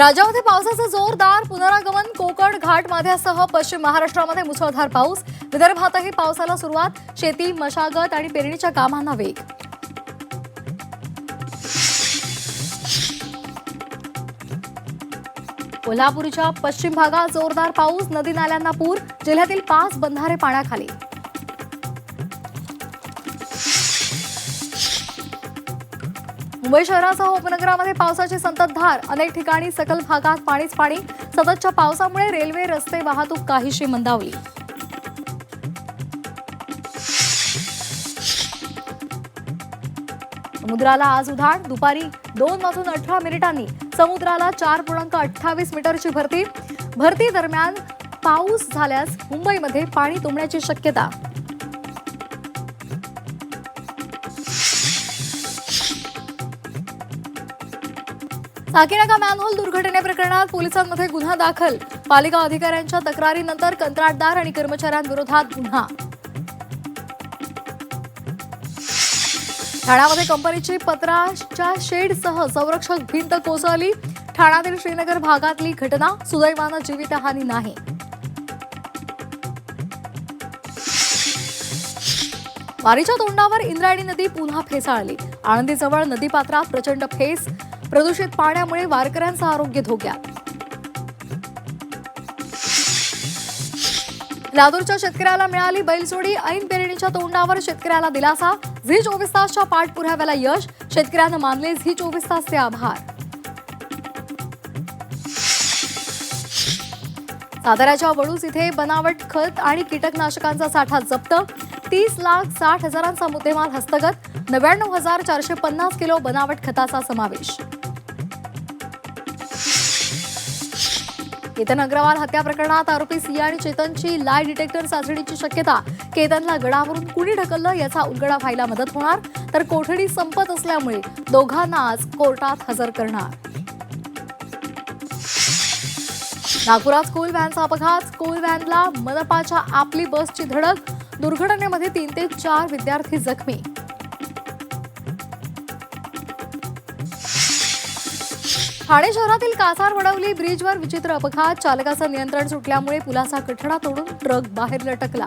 राज्यामध्ये पावसाचं जोरदार पुनरागमन. कोकण घाटमाथ्यासह पश्चिम महाराष्ट्रामध्ये मुसळधार पाऊस. विदर्भातही पावसाला सुरुवात. शेती, मशागत आणि पेरणीच्या कामांना वेग. कोल्हापूरच्या पश्चिम भागात जोरदार पाऊस. नदी नाल्यांना पूर. जिल्ह्यातील 5 बंधारे पाण्याखाली. मुंबई शहरासह उपनगरामध्ये पावसाची संततधार. अनेक ठिकाणी सखल भागात पाणीच पाणी. सततच्या पावसामुळे रेल्वे, रस्ते वाहतूक काहीशी मंदावली. समुद्राला आज उधाण. दुपारी 2:18 समुद्राला 4.28 मीटरची भरती. भरती दरम्यान पाऊस झाल्यास मुंबईमध्ये पाणी तुंबण्याची शक्यता. साकीनाका मॅनहोल दुर्घटनेप्रकरणात पोलिसांमध्ये गुन्हा दाखल. पालिका अधिकाऱ्यांच्या तक्रारीनंतर कंत्राटदार आणि कर्मचाऱ्यांविरोधात गुन्हा. ठाण्यामध्ये कंपनीची पत्राच्या शेडसह संरक्षक भिंत कोसळली. ठाण्यातील श्रीनगर भागातली घटना. सुदैवानं जीवितहानी नाही. वारीच्या तोंडावर इंद्रायणी नदी पुन्हा फेसाळली. आळंदीजवळ नदीपात्रात प्रचंड फेस. प्रदूषित पाण्यामुळे वारकऱ्यांचं आरोग्य धोक्यात. लातूरच्या शेतकऱ्याला मिळाली बैलजोडी. ऐन पेरणीच्या तोंडावर शेतकऱ्याला दिलासा. झी 24 तासच्या पाठपुराव्याला यश. शेतकऱ्यानं मानले झी 24 तासचे आभार. साताऱ्याच्या वडूस इथे बनावट खत आणि कीटकनाशकांचा साठा जप्त. 30,60,000चा मुद्देमाल हस्तगत. 99,450 किलो बनावट खताचा समावेश. केतन अग्रवाल हत्या प्रकरणात आरोपी सिया आणि चेतनची लाय डिटेक्टर चाचणीची शक्यता. केतनला गडावरून कुणी ढकललं याचा उलगडा व्हायला मदत होणार. तर कोठडी संपत असल्यामुळे दोघांना आज कोर्टात हजर करणार. नागपुरात स्कूल व्हॅनचा अपघात. स्कूल व्हॅनला मनपाच्या आपली बसची धडक. दुर्घटनेमध्ये 3 ते 4 विद्यार्थी जखमी. ठाणे शहरातील कासार वडवली ब्रिजवर विचित्र अपघात. चालकाचं नियंत्रण सुटल्यामुळे पुलाचा कठडा तोडून ट्रक बाहेर लटकला.